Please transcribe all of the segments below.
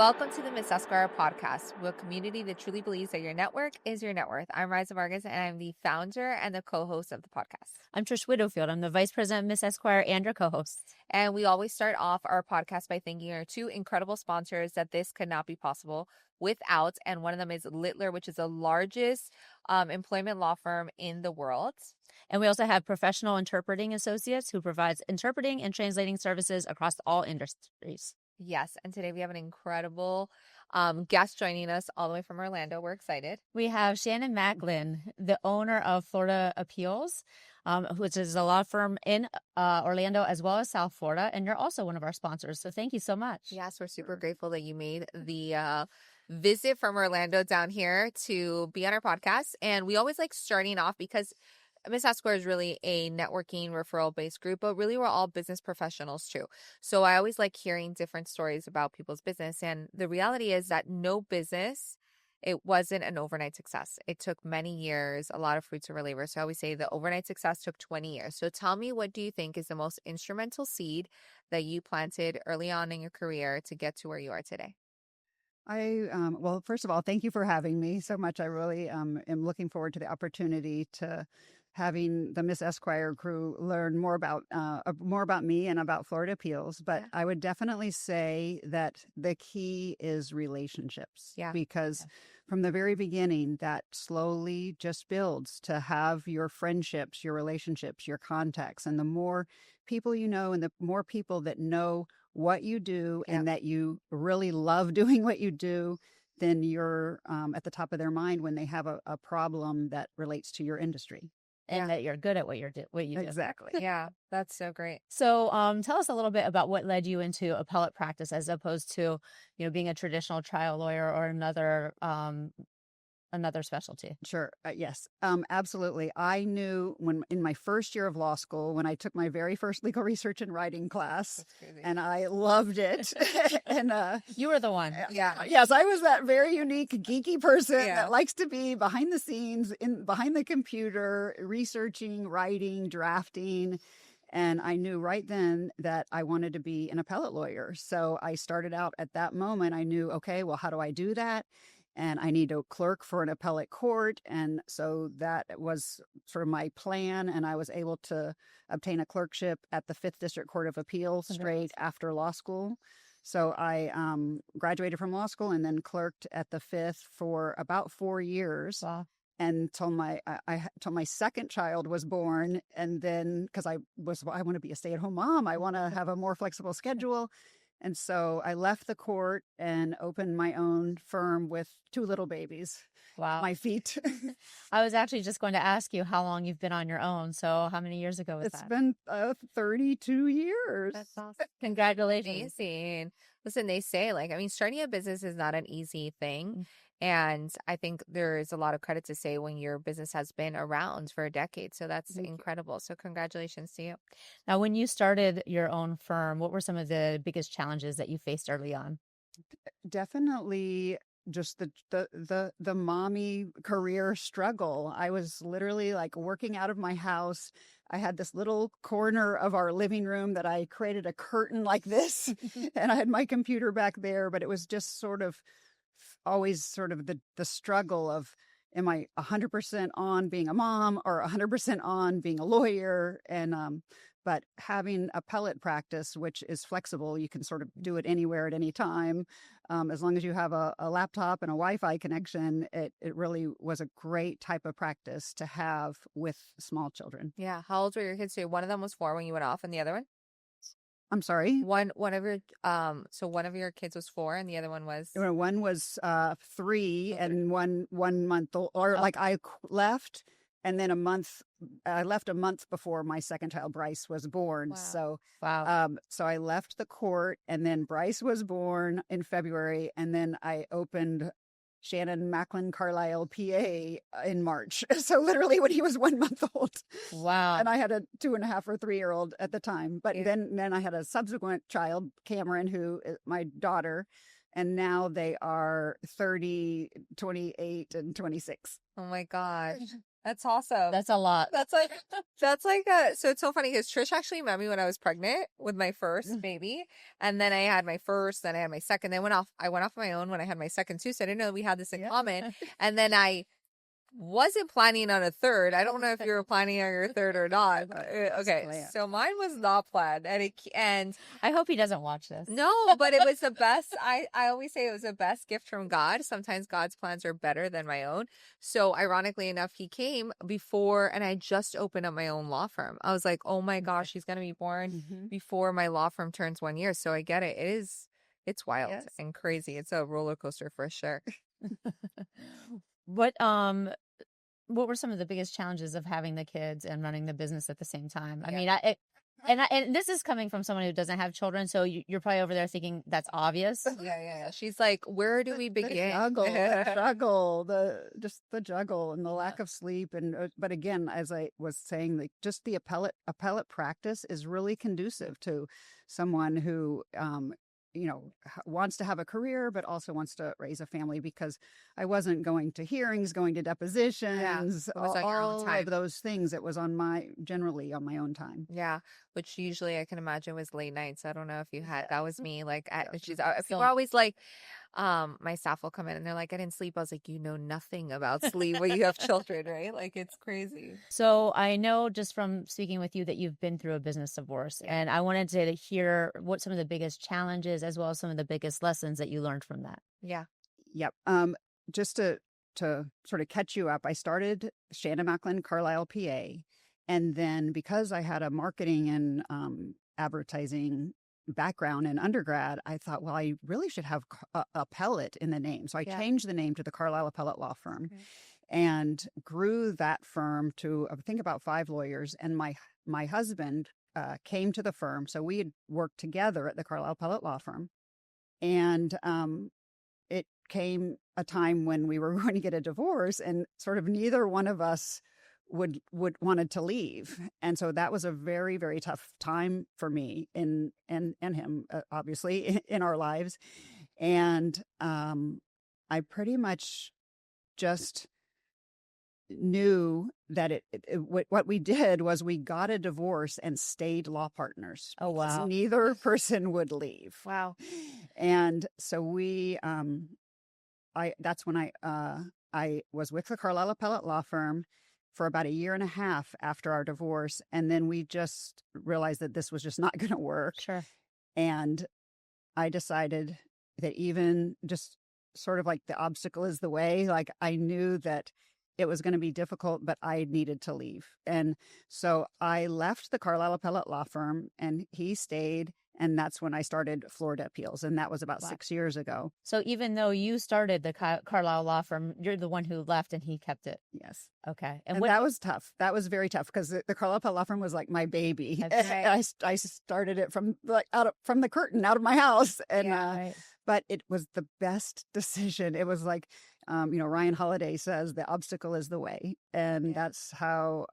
Welcome to the Miss Esquire podcast, a community that truly believes that your network is your net worth. I'm Rahysa Vargas, and I'm the founder and the co-host of the podcast. I'm Trish Widowfield. I'm the vice president of Miss Esquire and your co-host. And we always start off our podcast by thanking our two incredible sponsors that this could not be possible without. And one of them is Littler, which is the largest employment law firm in the world. And we also have Professional Interpreting Associates, who provides interpreting and translating services across all industries. Yes, and today we have an incredible guest joining us all the way from Orlando. We're excited. We have Shannon McLin, the owner of Florida Appeals, which is a law firm in Orlando as well as South Florida. And you're also one of our sponsors. So thank you so much. Yes, we're super grateful that you made the visit from Orlando down here to be on our podcast. And we always like starting off because Miss Esquire is really a networking referral-based group, but really we're all business professionals too. So I always like hearing different stories about people's business. And the reality is that no business, it wasn't an overnight success. It took many years, a lot of fruits of our labor. So I always say the overnight success took 20 years. So tell me, what do you think is the most instrumental seed that you planted early on in your career to get to where you are today? Well, first of all, thank you for having me so much. I really am looking forward to the opportunity to having the Miss Esquire crew learn more about me and about Florida Appeals. But I would definitely say that the key is relationships. Yeah. Because from the very beginning, that slowly just builds to have your friendships, your relationships, your contacts. And the more people you know and the more people that know what you do and that you really love doing what you do, then you're at the top of their mind when they have a problem that relates to your industry. And that you're good at what you do. Exactly. Yeah, that's so great. So tell us a little bit about what led you into appellate practice as opposed to, being a traditional trial lawyer or another specialty. Sure. Yes, absolutely. I knew when in my first year of law school, when I took my very first legal research and writing class, and I loved it. And you were the one. Yeah. Yes, I was that very unique, geeky person that likes to be behind the scenes, behind the computer, researching, writing, drafting. And I knew right then that I wanted to be an appellate lawyer. So I started out at that moment. I knew, okay, well, how do I do that? And I need to clerk for an appellate court. And so that was sort of my plan. And I was able to obtain a clerkship at the 5th District Court of Appeals straight after law school. So I graduated from law school and then clerked at the 5th for about 4 years. Wow. Until my second child was born. And then because I want to be a stay-at-home mom, I want to have a more flexible schedule. And so I left the court and opened my own firm with 2 little babies. Wow. My feet. I was actually just going to ask you how long you've been on your own. So how many years ago was that? It's been 32 years. That's awesome. Congratulations. Amazing. Listen, they say, starting a business is not an easy thing. And I think there's a lot of credit to say when your business has been around for a decade. So that's incredible. So congratulations to you. Now, when you started your own firm, what were some of the biggest challenges that you faced early on? Definitely just the mommy career struggle. I was literally working out of my house. I had this little corner of our living room that I created a curtain like this, and I had my computer back there, but it was just always the struggle of, am I 100% on being a mom or 100% on being a lawyer? And but having appellate practice, which is flexible, you can sort of do it anywhere at any time. As long as you have a laptop and a Wi-Fi connection, it really was a great type of practice to have with small children. Yeah. How old were your kids too? One of them was 4 when you went off, and the other one? I'm sorry. One of your kids was 4, and the other one was. One was 3, and one month old. I left, and then I left a month before my second child, Bryce, was born. Wow. So so I left the court, and then Bryce was born in February, and then I opened Shannon McLin Carlisle, PA in March. So literally when he was 1 month old. Wow. And I had a 2.5 or 3-year-old at the time. But then I had a subsequent child, Cameron, who is my daughter. And now they are 30, 28, and 26. Oh my gosh. That's awesome. That's a lot. That's like so it's so funny because Trish actually met me when I was pregnant with my first baby. And then I had my first, then I had my second. Then I went off on my own when I had my second too. So I didn't know we had this in common. And then I wasn't planning on a third. I don't know if you were planning on your third or not. Okay. So mine was not planned. And I hope he doesn't watch this. no, but it was the best. I always say it was the best gift from God. Sometimes God's plans are better than my own. So ironically enough, he came before, and I just opened up my own law firm. I was like, oh my gosh, he's going to be born before my law firm turns 1 year. So I get it. It's wild and crazy. It's a roller coaster for sure. What were some of the biggest challenges of having the kids and running the business at the same time? I mean, and this is coming from someone who doesn't have children, so you're probably over there thinking that's obvious. Yeah. She's like, where do we begin? The juggle, the juggle, and the lack of sleep, but again, as I was saying, like just the appellate practice is really conducive to someone who wants to have a career, but also wants to raise a family, because I wasn't going to hearings, going to depositions, all of those things. It was generally on my own time. Yeah. Which usually I can imagine was late nights. I don't know if you had, that was me. Like, people are always like, my staff will come in and they're like, I didn't sleep. I was like, you know nothing about sleep when you have children, right? Like, it's crazy. So I know just from speaking with you that you've been through a business divorce, and I wanted to hear what some of the biggest challenges as well as some of the biggest lessons that you learned from that. Yeah. Yep. Just to sort of catch you up, I started Shannon, McLin, Carlisle, PA. And then because I had a marketing and advertising background in undergrad, I thought, well, I really should have Appellate in the name. So I changed the name to the Carlisle Appellate Law Firm and grew that firm to, I think, about 5 lawyers. And my husband came to the firm. So we had worked together at the Carlisle Appellate Law Firm. And it came a time when we were going to get a divorce, and sort of neither one of us would wanted to leave. And so that was a very, very tough time for me and him, obviously, in our lives. And I pretty much just knew that what we did was we got a divorce and stayed law partners. Oh, wow. Neither person would leave. Wow. And so that's when I was with the Carlisle Appellate Law Firm for about 1.5 years after our divorce. And then we just realized that this was just not going to work. Sure. And I decided that even just sort of like the obstacle is the way, like I knew that it was going to be difficult, but I needed to leave. And so I left the Carlisle Appellate Law Firm and he stayed. And that's when I started Florida Appeals. And that was about 6 years ago. So even though you started the Carlisle Law Firm, you're the one who left and he kept it. Yes. Okay. And that was tough. That was very tough because the Carlisle Appellate Law Firm was like my baby. Right. I started it from the curtain out of my house. And but it was the best decision. It was like, Ryan Holiday says, the obstacle is the way. And that's how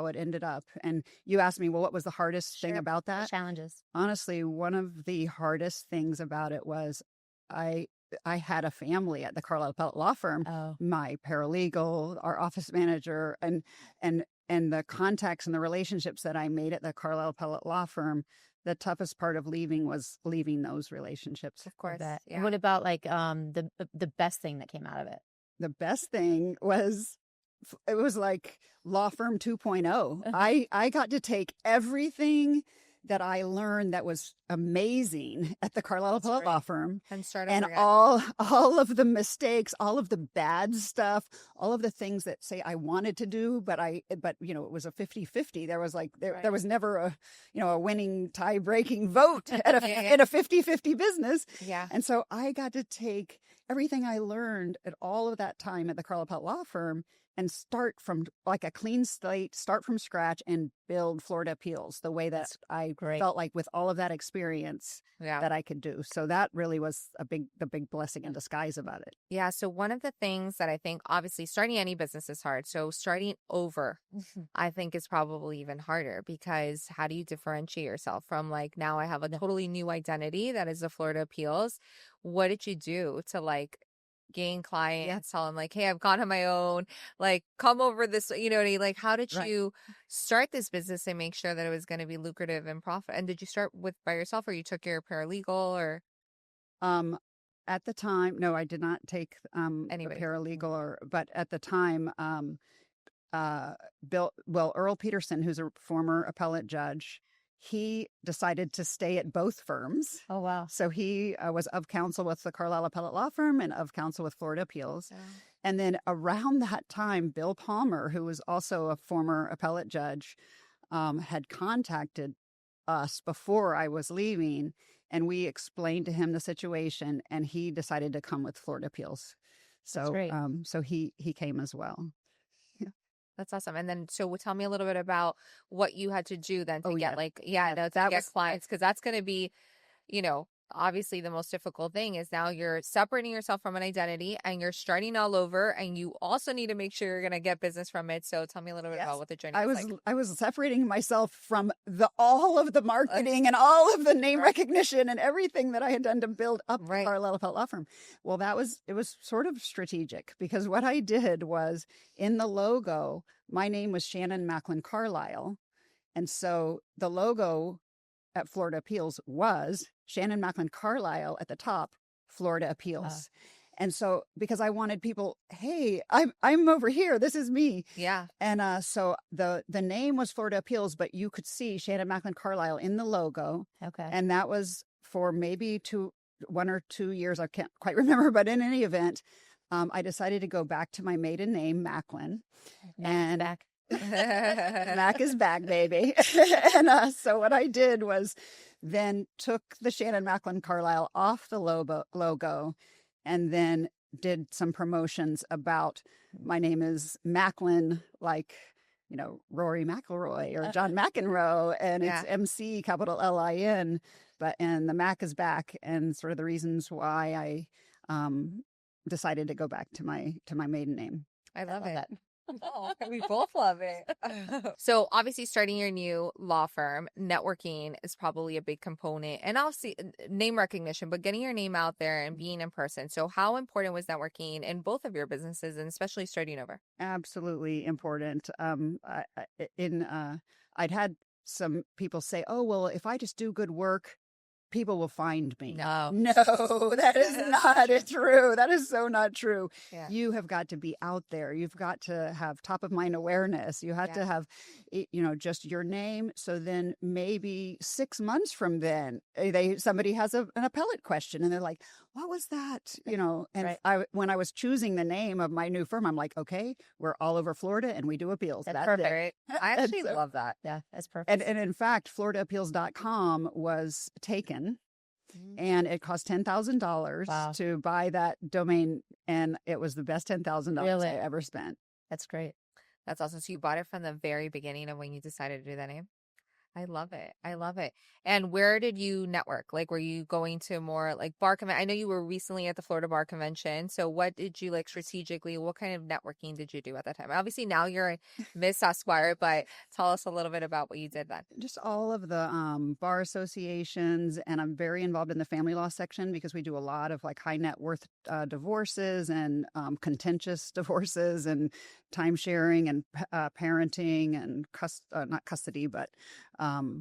it ended up. And you asked me, well, what was the hardest thing about that? The challenges. Honestly, one of the hardest things about it was I had a family at the Carlisle Appellate Law Firm, my paralegal, our office manager, and the contacts and the relationships that I made at the Carlisle Appellate Law Firm. The toughest part of leaving was leaving those relationships. Of course. Yeah. What about like the best thing that came out of it? The best thing was, it was like Law Firm 2.0. I got to take everything that I learned that was amazing at the Carlisle Appellate Law Firm and start and all of the mistakes, all of the bad stuff, all of the things that say I wanted to do, but it was a 50-50. There was there was never a winning tie breaking vote in a 50-50 business. Yeah. And so I got to take everything I learned at all of that time at the Carlisle Appellate Law Firm and start from like a clean slate, start from scratch and build Florida Appeals the way that I felt like with all of that experience that I could do. So that really was the big blessing in disguise about it. Yeah. So one of the things that I think, obviously starting any business is hard. So starting over, I think is probably even harder, because how do you differentiate yourself from like, now I have a totally new identity that is the Florida Appeals. What did you do to like gain clients, tell them like, hey, I've gone on my own, like come over this, you know, like how did you start this business and make sure that it was going to be lucrative and profit? And did you start with by yourself, or you took your paralegal, or At the time, no, I did not take a anybody? paralegal, but at the time, Earl Peterson, who's a former appellate judge, he decided to stay at both firms. Oh, wow. So he was of counsel with the Carlisle Appellate Law Firm and of counsel with Florida Appeals. Yeah. And then around that time, Bill Palmer, who was also a former appellate judge, had contacted us before I was leaving, and we explained to him the situation, and he decided to come with Florida Appeals. So, so he came as well. That's awesome. And then, so tell me a little bit about what you had to do then to get that get was clients, because that's going to be, you know, obviously the most difficult thing is now you're separating yourself from an identity and you're starting all over, and you also need to make sure you're going to get business from it. So tell me a little bit about what the journey was like. I was separating myself from all of the marketing and all of the name recognition and everything that I had done to build up the Carlisle Appellate Law Firm. Well, it was sort of strategic, because what I did was, in the logo, my name was Shannon McLin Carlisle. And so the logo at Florida Appeals was Shannon McLin Carlisle at the top, Florida Appeals. And so, because I wanted people, hey, I'm over here. This is me. Yeah. And so the name was Florida Appeals, but you could see Shannon McLin Carlisle in the logo. Okay. And that was for maybe 1 or 2 years. I can't quite remember, but in any event, I decided to go back to my maiden name, McLin. And back. Mac is back, baby. And so what I did was then took the Shannon McLin Carlisle off the logo, and then did some promotions about my name is McLin, like, you know, Rory McIlroy or John McEnroe, and it's MC, capital Lin, and the Mac is back, and sort of the reasons why I decided to go back to my maiden name. I love it. Oh, we both love it. So obviously starting your new law firm, networking is probably a big component, and obviously name recognition, but getting your name out there and being in person. So how important was networking in both of your businesses, and especially starting over? Absolutely important. I'd had some people say, oh, well, if I just do good work, people will find me. No, that is not true. That is so not true. Yeah. You have got to be out there. You've got to have top of mind awareness. You have to have, you know, just your name. So then maybe 6 months from then, somebody has an appellate question, and they're like, what was that? You know, and when I was choosing the name of my new firm, I'm like, okay, we're all over Florida and we do appeals. That's perfect. Right? I actually love that. Yeah, that's perfect. And in fact, FloridaAppeals.com was taken, and it cost $10,000 to buy that domain, and it was the best $10,000 I ever spent. That's great. That's awesome. So you bought it from the very beginning of when you decided to do that name? I love it. I love it. And where did you network? Like, were you going to more like bar convention? I know you were recently at the Florida Bar Convention. So what did you like strategically? What kind of networking did you do at that time? Obviously now you're Miss Esquire, but tell us a little bit about what you did then. Just all of the bar associations, and I'm very involved in the family law section, because we do a lot of like high net worth divorces and contentious divorces and time sharing and parenting and not custody, but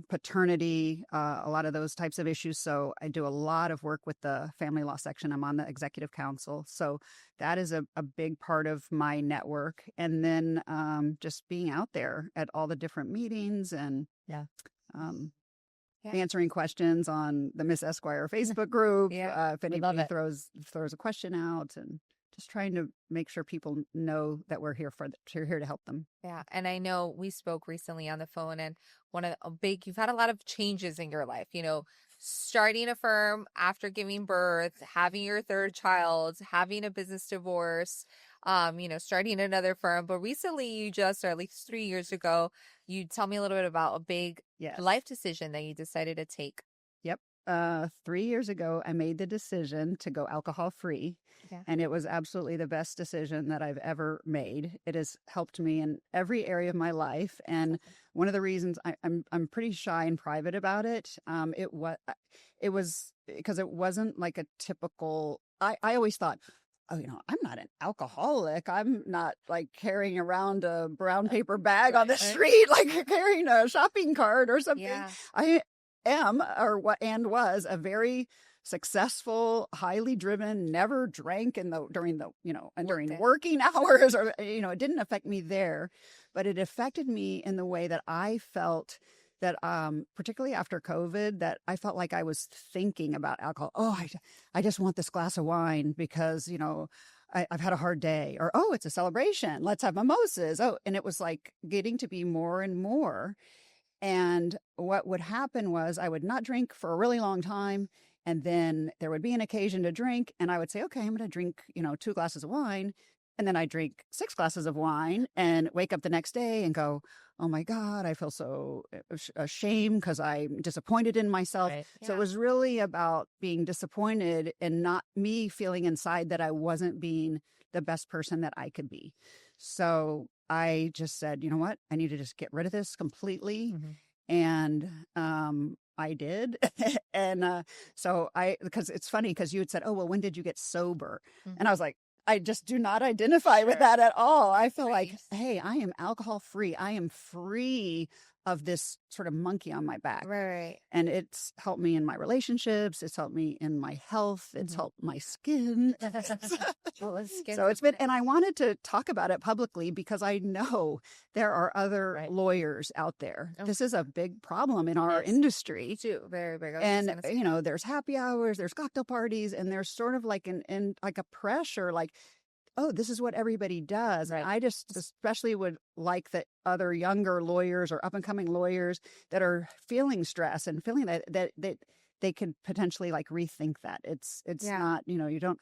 paternity, a lot of those types of issues. So I do a lot of work with the family law section. I'm on the executive council. So that is a big part of my network. And then just being out there at all the different meetings and answering questions on the Miss Esquire Facebook group. If anybody throws a question out, and just trying to make sure people know that we're here to help them. Yeah. And I know we spoke recently on the phone, and you've had a lot of changes in your life, you know, starting a firm after giving birth, having your third child, having a business divorce, you know, starting another firm. But recently you just, or at least 3 years ago, you tell me a little bit about a big life decision that you decided to take. Yep. 3 years ago, I made the decision to go alcohol free, and it was absolutely the best decision that I've ever made. It has helped me in every area of my life, and one of the reasons I'm pretty shy and private about it. It was because it wasn't like a typical. I always thought, oh, I'm not an alcoholic. I'm not like carrying around a brown paper bag on the street, like carrying a shopping cart or something. Yeah. I am, or what, and was a very successful, highly driven, never drank during working hours, or, it didn't affect me there, but it affected me in the way that I felt that, particularly after COVID, that I felt like I was thinking about alcohol. Oh, I just want this glass of wine because, I've had a hard day, or, oh, it's a celebration. Let's have mimosas. Oh, and it was like getting to be more and more. And what would happen was I would not drink for a really long time. And then there would be an occasion to drink. And I would say, okay, I'm going to drink, 2 glasses of wine. And then I drink 6 glasses of wine and wake up the next day and go, oh my God, I feel so ashamed because I'm disappointed in myself. Right. So it was really about being disappointed and not me feeling inside that I wasn't being the best person that I could be. So I just said, you know what? I need to just get rid of this completely. Mm-hmm. And I did. And because it's funny because you had said, oh, well, when did you get sober? Mm-hmm. And I was like, I just do not identify with that at all. I feel like, Nice. hey, I am alcohol free. I am free of this sort of monkey on my back. Right. And it's helped me in my relationships. It's helped me in my health. It's helped my skin. So it's been, and I wanted to talk about it publicly because I know there are other lawyers out there. Oh. This is a big problem in our industry. Too very big. And, there's happy hours, there's cocktail parties, and there's sort of like like a pressure, like, oh, this is what everybody does. Right. And I just especially would like that other younger lawyers or up and coming lawyers that are feeling stress and feeling that they could potentially like rethink that. It's not, you don't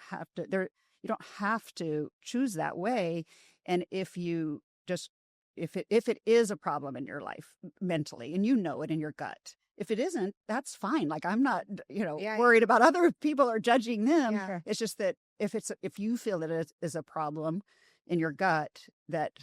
have to choose that way. And if you just, if it is a problem in your life mentally, and it in your gut, if it isn't, that's fine. Like, I'm not, worried about other people or judging them. Yeah. It's just that if you feel that it is a problem in your gut, that,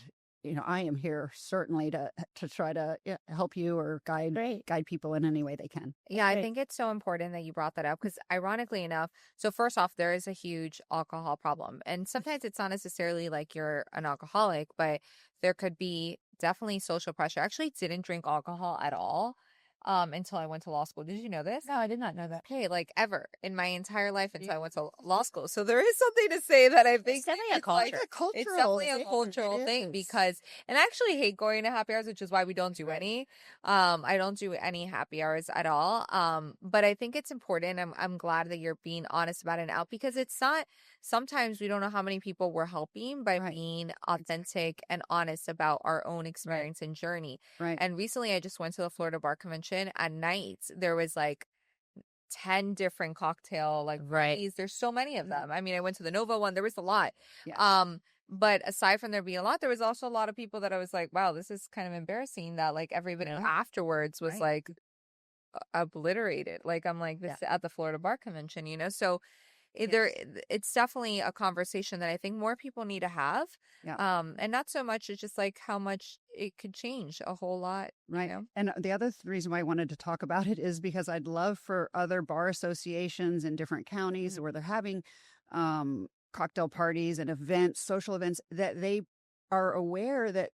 I am here certainly to try to help you or guide people in any way they can. Yeah, I think it's so important that you brought that up because ironically enough, so first off, there is a huge alcohol problem. And sometimes it's not necessarily like you're an alcoholic, but there could be definitely social pressure. I actually didn't drink alcohol at all until I went to law school. Did you know this? No, I did not know that. Okay, like ever in my entire life until I went to law school. So there is something to say that I think It's definitely a culture. It's definitely a cultural thing because, and I actually hate going to happy hours, which is why we don't do any. I don't do any happy hours at all. But I think it's important. I'm glad that you're being honest about it now because it's not. Sometimes we don't know how many people we're helping by being authentic and honest about our own experience and journey. Right. And recently, I just went to the Florida Bar Convention. At night, there was like 10 different cocktail parties. There's so many of them. I mean, I went to the Nova one. There was a lot. Yes. But aside from there being a lot, there was also a lot of people that I was like, wow, this is kind of embarrassing that like everybody afterwards was like obliterated. Like, I'm like, this at the Florida Bar Convention, So it's definitely a conversation that I think more people need to have. Yeah. And not so much, it's just like how much it could change a whole lot. Right. And the other reason why I wanted to talk about it is because I'd love for other bar associations in different counties where they're having cocktail parties and events, social events, that they are aware that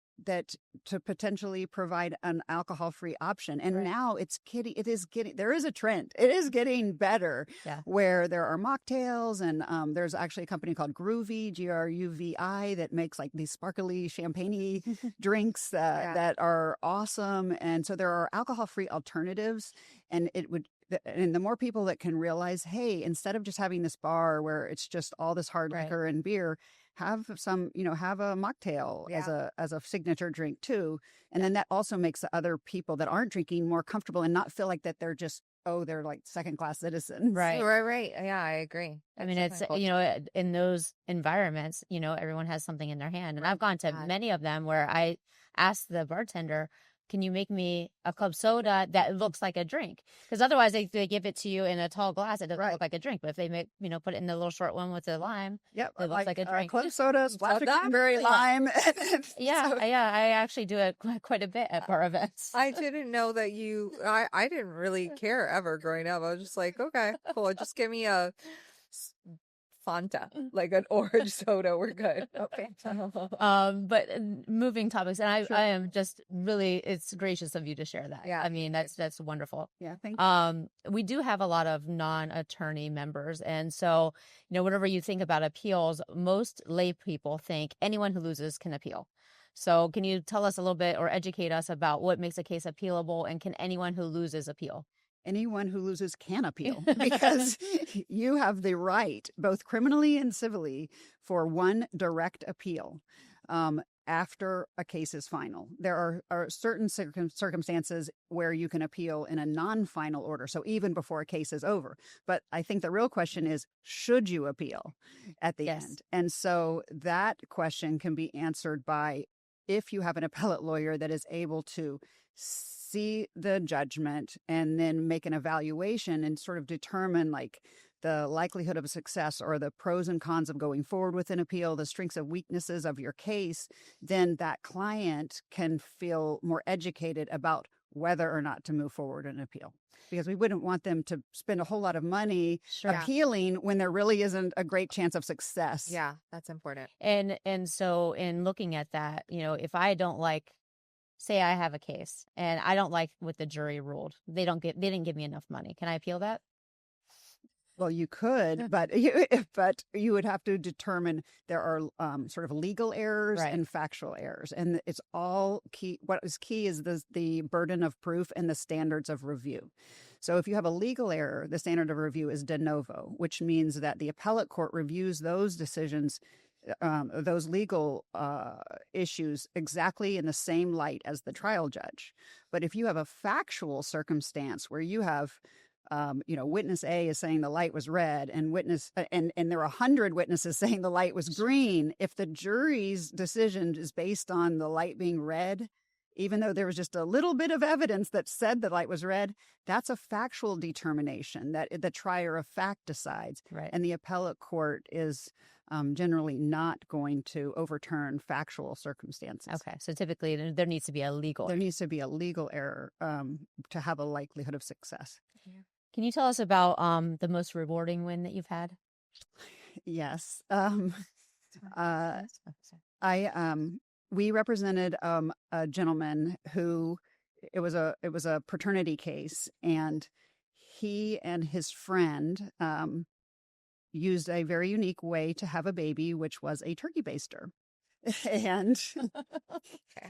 to potentially provide an alcohol-free option. And now there is a trend. It is getting better where there are mocktails and there's actually a company called Groovy, Gruvi, that makes like these sparkly champagne drinks that are awesome. And so there are alcohol-free alternatives, and the more people that can realize, hey, instead of just having this bar where it's just all this hard liquor and beer, have some, have a mocktail as a signature drink too. And then that also makes the other people that aren't drinking more comfortable and not feel like that they're just, they're like second-class citizens. Right. Yeah, I agree. I mean, it's, in those environments, everyone has something in their hand. And I've gone to many of them where I asked the bartender, can you make me a club soda that looks like a drink? Because otherwise they give it to you in a tall glass. It doesn't look like a drink. But if they make, put it in the little short one with the lime, it looks like a drink. Club soda, splash of cranberry lime. I actually do it quite a bit at bar events. I didn't know that I didn't really care ever growing up. I was just like, okay, cool. Just give me a Fanta, like an orange soda. We're good. Okay. But moving topics, and Sure. I am just really, it's gracious of you to share that. Yeah. I mean, that's wonderful. Yeah, thank you. We do have a lot of non-attorney members, and so whenever you think about appeals, most lay people think anyone who loses can appeal. So can you tell us a little bit or educate us about what makes a case appealable, and can anyone who loses appeal? Anyone who loses can appeal because you have the right, both criminally and civilly, for one direct appeal after a case is final. There are certain circumstances where you can appeal in a non-final order, so even before a case is over. But I think the real question is, should you appeal at the end? And so that question can be answered by, if you have an appellate lawyer that is able to see the judgment and then make an evaluation and sort of determine like the likelihood of success or the pros and cons of going forward with an appeal, the strengths and weaknesses of your case, then that client can feel more educated about whether or not to move forward in an appeal. Because we wouldn't want them to spend a whole lot of money appealing when there really isn't a great chance of success. Yeah, that's important. And so in looking at that, if I don't like, say I have a case and I don't like what the jury ruled, they didn't give me enough money, can I appeal that? Well, you could, but you would have to determine there are sort of legal errors and factual errors, and it's all key. What is key is the burden of proof and the standards of review. So if you have a legal error, the standard of review is de novo, which means that the appellate court reviews those decisions, those legal issues exactly in the same light as the trial judge. But if you have a factual circumstance where you have witness A is saying the light was red, and there are 100 witnesses saying the light was green. If the jury's decision is based on the light being red, even though there was just a little bit of evidence that said the light was red, that's a factual determination that the trier of fact decides. Right. And the appellate court is generally not going to overturn factual circumstances. Okay. So typically there needs to be a legal error to have a likelihood of success. Yeah. Can you tell us about the most rewarding win that you've had? Yes. We represented a gentleman who it was a paternity case, and he and his friend used a very unique way to have a baby, which was a turkey baster. And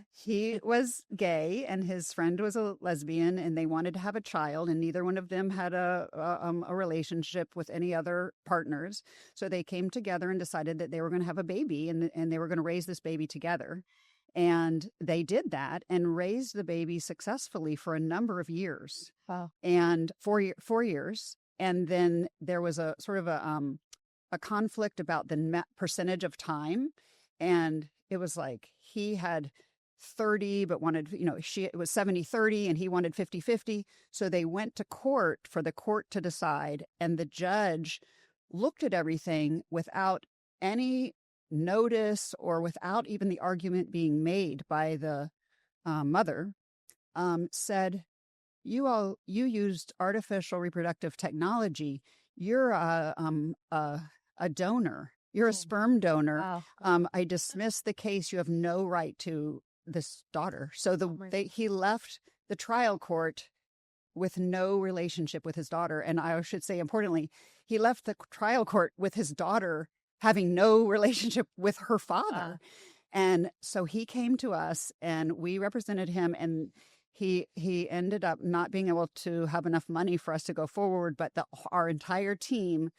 he was gay and his friend was a lesbian, and they wanted to have a child, and neither one of them had a relationship with any other partners. So they came together and decided that they were going to have a baby, and they were going to raise this baby together. And they did that and raised the baby successfully for a number of years. Wow. And 4 years. And then there was a sort of a conflict about the percentage of time. And it was like he had 30, but wanted, it was 70-30 and he wanted 50-50. So they went to court for the court to decide. And the judge looked at everything without any notice or without even the argument being made by the mother, said, you used artificial reproductive technology. You're a donor. You're a sperm donor. Wow. I dismiss the case. You have no right to this daughter. So he left the trial court with no relationship with his daughter. And I should say, importantly, he left the trial court with his daughter having no relationship with her father. And so he came to us and we represented him, and he ended up not being able to have enough money for us to go forward, but our entire team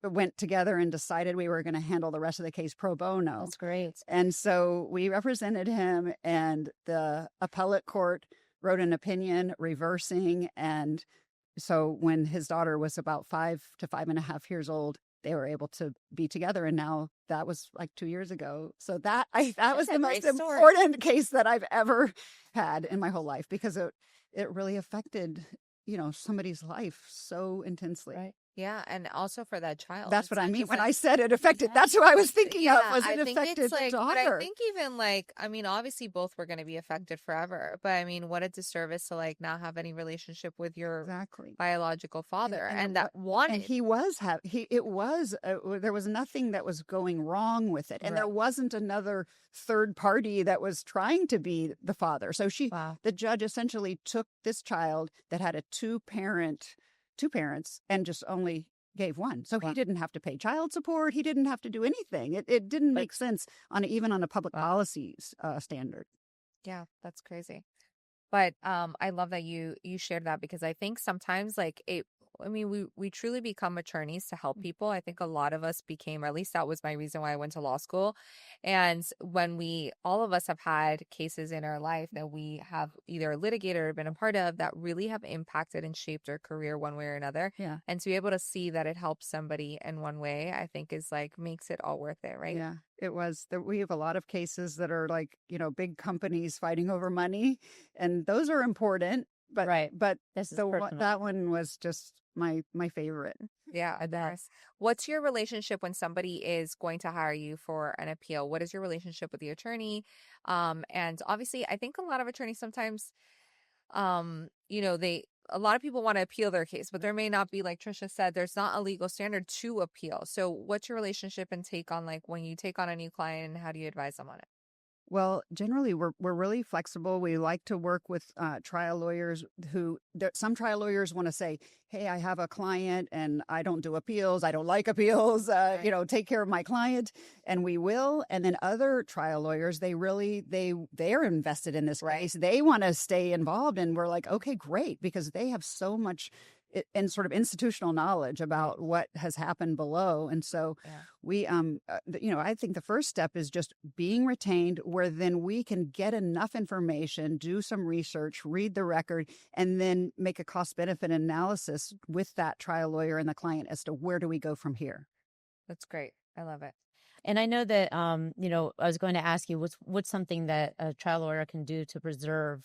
went together and decided we were going to handle the rest of the case pro bono. That's great. And so we represented him, and the appellate court wrote an opinion reversing. And so when his daughter was about 5 to 5.5 years old, they were able to be together. And now that was like 2 years ago. So that was the most important case that I've ever had in my whole life, because it really affected, somebody's life so intensely. Right. Yeah, and also for that child. That's It's what I not mean just when like, I said it affected. That's who I was thinking of. Was I it think affected it's the like, but I daughter? think even like, I mean, obviously both were going to be affected forever, but I mean, what a disservice to like not have any relationship with your Exactly. biological father, And and that wanted. and he was it was there was nothing that was going wrong with it, and there Right. wasn't another third party that was trying to be the father. So Wow. the judge essentially took this child that had a two parents, and just only gave one. So Wow. he didn't have to pay child support. He didn't have to do anything. It didn't make sense even on a public Wow. policies standard. Yeah, that's crazy. But I love that you shared that, because I think sometimes like I mean, we truly become attorneys to help people. I think a lot of us became, or at least that was my reason why I went to law school. And when all of us have had cases in our life that we have either litigated or been a part of that really have impacted and shaped our career one way or another. Yeah. And to be able to see that it helps somebody in one way, I think is like makes it all worth it, right? Yeah, it was. We have a lot of cases that are like, big companies fighting over money, and those are important. But Right. but This is that one was just my favorite. Yeah, I of bet. course. What's your relationship when somebody is going to hire you for an appeal? What is your relationship with the attorney? And obviously, I think a lot of attorneys sometimes, a lot of people want to appeal their case, but there may not be, like Trisha said, there's not a legal standard to appeal. So what's your relationship and take on like when you take on a new client, and how do you advise them on it? Well, generally, we're really flexible. We like to work with trial lawyers some trial lawyers want to say, "Hey, I have a client and I don't do appeals. I don't like appeals. Take care of my client," and we will. And then other trial lawyers, they are invested in this case. They want to stay involved, and we're like, okay, great, because they have so much and sort of institutional knowledge about what has happened below. And so we, I think the first step is just being retained, where then we can get enough information, do some research, read the record, and then make a cost benefit analysis with that trial lawyer and the client as to where do we go from here. That's great. I love it. And I know that, I was going to ask you what's something that a trial lawyer can do to preserve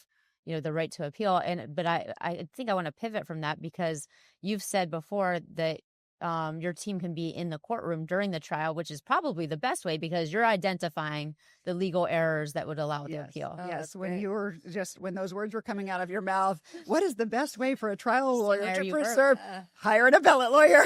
the right to appeal. But I think I want to pivot from that, because you've said before that your team can be in the courtroom during the trial, which is probably the best way, because you're identifying the legal errors that would allow the appeal. Yes, when those words were coming out of your mouth, what is the best way for a trial lawyer to preserve? Hire an appellate lawyer.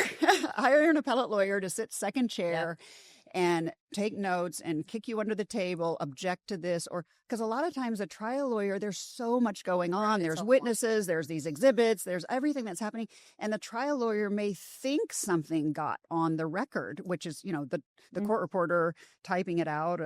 Hire an appellate lawyer to sit second chair. Yeah. And take notes and kick you under the table, object to this, or because a lot of times a trial lawyer, there's so much going on. There's witnesses, there's these exhibits, there's everything that's happening. And the trial lawyer may think something got on the record, which is, the court reporter typing it out.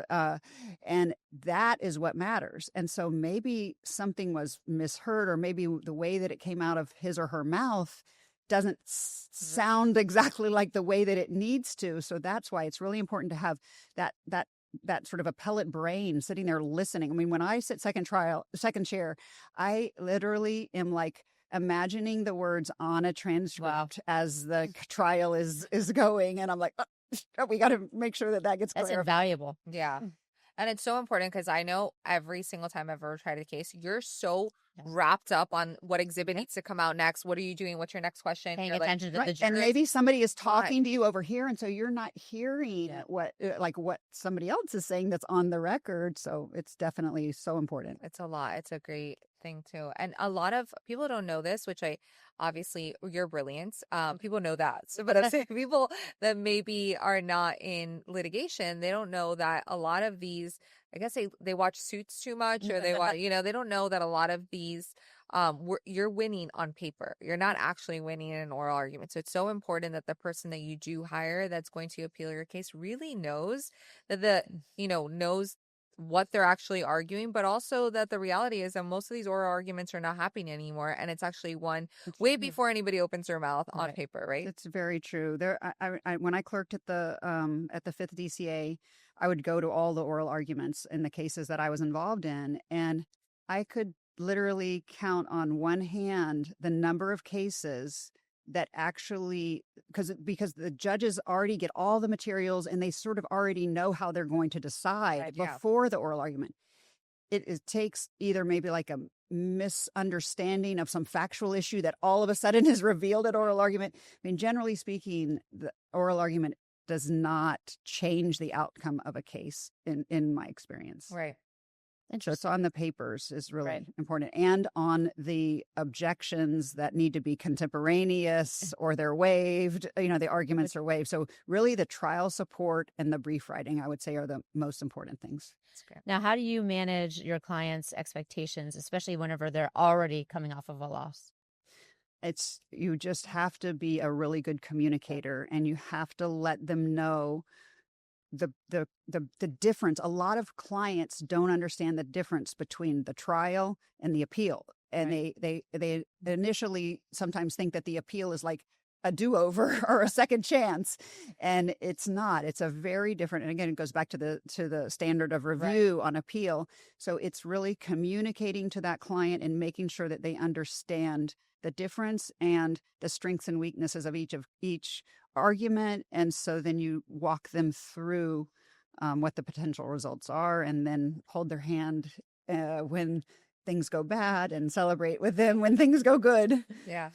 And that is what matters. And so maybe something was misheard, or maybe the way that it came out of his or her mouth doesn't sound exactly like the way that it needs to. So that's why it's really important to have that sort of appellate brain sitting there listening. I mean, when I sit second chair, I literally am like imagining the words on a transcript as the trial is going. And I'm like, oh, we got to make sure that gets clear. That's invaluable. Yeah. And it's so important, because I know every single time I've ever tried a case, you're so wrapped up on what exhibit needs to come out next. What are you doing? What's your next question? Paying attention to the jurors. And maybe somebody is talking to you over here, and so you're not hearing what somebody else is saying that's on the record. So it's definitely so important. It's a lot. It's a great thing too. And a lot of people don't know this, which obviously you're brilliant. People know that. So, but I'm saying people that maybe are not in litigation, they don't know that a lot of these, I guess they watch Suits too much, or they watch, they don't know that a lot of these, you're winning on paper. You're not actually winning in an oral argument. So it's so important that the person that you do hire that's going to appeal your case really knows that knows what they're actually arguing, but also that the reality is that most of these oral arguments are not happening anymore, and it's actually won way before anybody opens their mouth on paper, right? It's very true. When I clerked at the 5th DCA, I would go to all the oral arguments in the cases that I was involved in, and I could literally count on one hand the number of cases that actually, because the judges already get all the materials and they sort of already know how they're going to decide before the oral argument. It takes either maybe like misunderstanding of some factual issue that all of a sudden is revealed at oral argument. I mean, generally speaking, the oral argument does not change the outcome of a case in my experience. Right. So it's on the papers is really Right. important, and on the objections that need to be contemporaneous or they're waived, the arguments are waived. So really the trial support and the brief writing, I would say, are the most important things. That's great. Now, how do you manage your clients' expectations, especially whenever they're already coming off of a loss? You just have to be a really good communicator, and you have to let them know the difference. A lot of clients don't understand the difference between the trial and the appeal. And they initially sometimes think that the appeal is like a do-over or a second chance. And it's not. It's a very different, and again, it goes back to the standard of review on appeal. So it's really communicating to that client and making sure that they understand the difference and the strengths and weaknesses of each argument. And so then you walk them through what the potential results are, and then hold their hand when things go bad and celebrate with them when things go good. Yeah.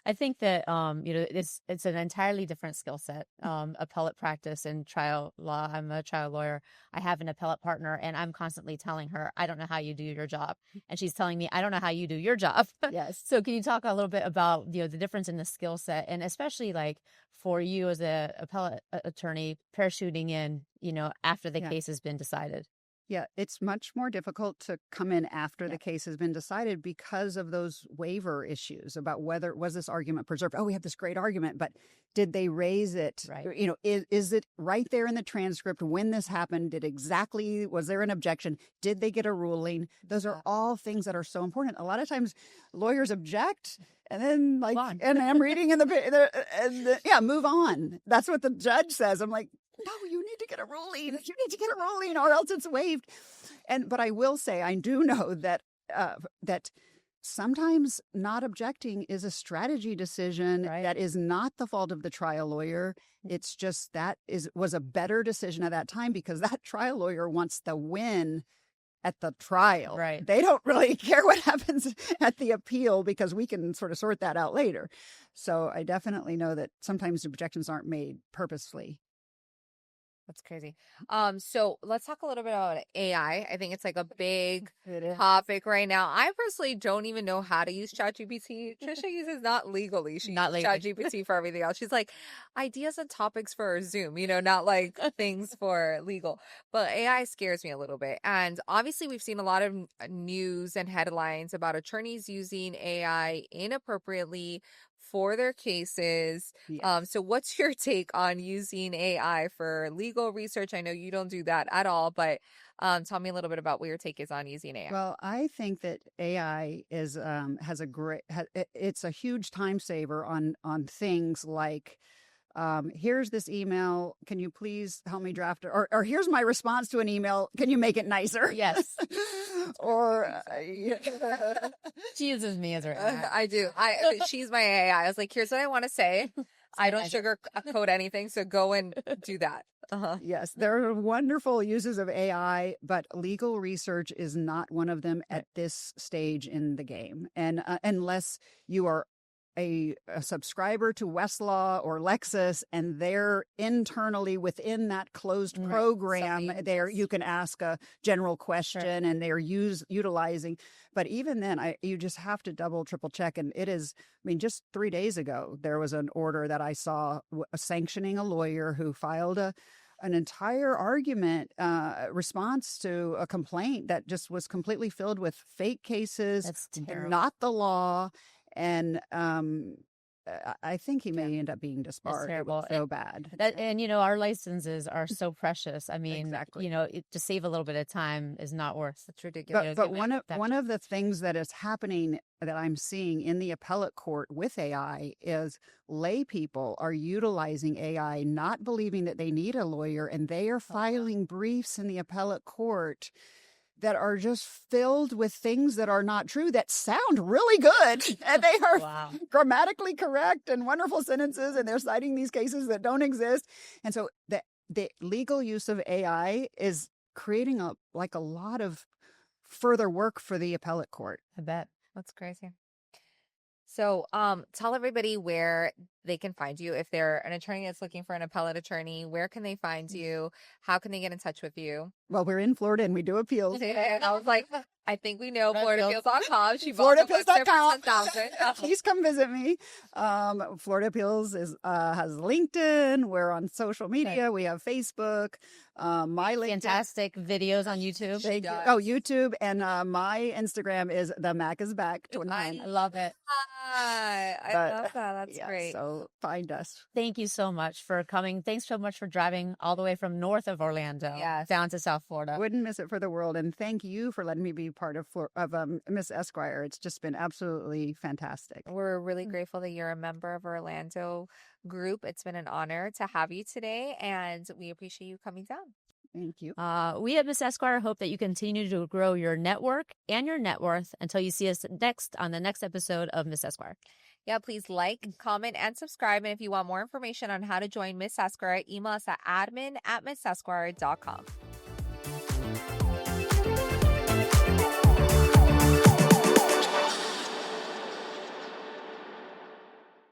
I think that it's an entirely different skill set. Appellate practice and trial law. I'm a trial lawyer. I have an appellate partner, and I'm constantly telling her, I don't know how you do your job, and she's telling me, I don't know how you do your job. Yes. So can you talk a little bit about the difference in the skill set, and especially like for you as a appellate attorney parachuting in, after the case has been decided? Yeah, it's much more difficult to come in after the case has been decided because of those waiver issues about whether was this argument preserved. Oh, we have this great argument, but did they raise it? Right. Is it right there in the transcript when this happened? Was there an objection? Did they get a ruling? Those are all things that are so important. A lot of times lawyers object and then and I'm reading in move on. That's what the judge says. I'm like, no, you need to get a ruling. You need to get a ruling, or else it's waived. But I will say, I do know that sometimes not objecting is a strategy decision that is not the fault of the trial lawyer. It's just was a better decision at that time because that trial lawyer wants the win at the trial. Right. They don't really care what happens at the appeal because we can sort of sort that out later. So I definitely know that sometimes objections aren't made purposefully. That's crazy. So let's talk a little bit about AI. I think it's like a big topic right now. I personally don't even know how to use ChatGPT. Trisha uses not legally. She uses ChatGPT for everything else. She's like ideas and topics for Zoom, not like things for legal. But AI scares me a little bit. And obviously we've seen a lot of news and headlines about attorneys using AI inappropriately for their cases. Yes. So what's your take on using AI for legal research? I know you don't do that at all, but tell me a little bit about what your take is on using AI. Well, I think that AI it's a huge time saver on things like, here's this email. Can you please help me draft it? Or here's my response to an email. Can you make it nicer? Yes. Or she uses me as her AI. I do. She's my AI. I was like, here's what I want to say. I don't sugarcoat anything, so go and do that. Yes, there are wonderful uses of AI, but legal research is not one of them at this stage in the game. And unless you are a subscriber to Westlaw or Lexis, and they're internally within that closed program, you can ask a general question, and they're utilizing. But even then, you just have to double, triple check. And it is, just 3 days ago, there was an order that I saw sanctioning a lawyer who filed an entire argument response to a complaint that just was completely filled with fake cases. That's terrible. Not the law. And I think he may end up being disbarred. It's terrible. It was so bad. And our licenses are so precious. Exactly. To save a little bit of time is not worth. It's ridiculous. But one of the things that is happening that I'm seeing in the appellate court with AI is lay people are utilizing AI, not believing that they need a lawyer, and they are filing briefs in the appellate court that are just filled with things that are not true, that sound really good. And they are grammatically correct and wonderful sentences, and they're citing these cases that don't exist. And so the legal use of AI is creating a lot of further work for the appellate court. I bet. That's crazy. So, tell everybody where they can find you. If they're an attorney that's looking for an appellate attorney, where can they find you? How can they get in touch with you? Well, we're in Florida and we do appeals. And I was like, I think we know FloridaAppeals.com. She FloridaAppeals.com. Please come visit me. Florida Appeals has LinkedIn. We're on social media. We have Facebook. My LinkedIn. Fantastic videos on YouTube. YouTube. And my Instagram is the Mac is back 29. I love it. I love that. That's great. So find us. Thank you so much for coming. Thanks so much for driving all the way from north of Orlando down to South Florida. Wouldn't miss it for the world. And thank you for letting me be part of Miss Esquire. It's just been absolutely fantastic. We're really grateful that you're a member of Orlando group. It's been an honor to have you today, and we appreciate you coming down. Thank you. We at Miss Esquire hope that you continue to grow your network and your net worth until you see us next on the next episode of Miss Esquire. Yeah, please like, comment, and subscribe. And if you want more information on how to join Miss Esquire, email us at admin@missesquire.com.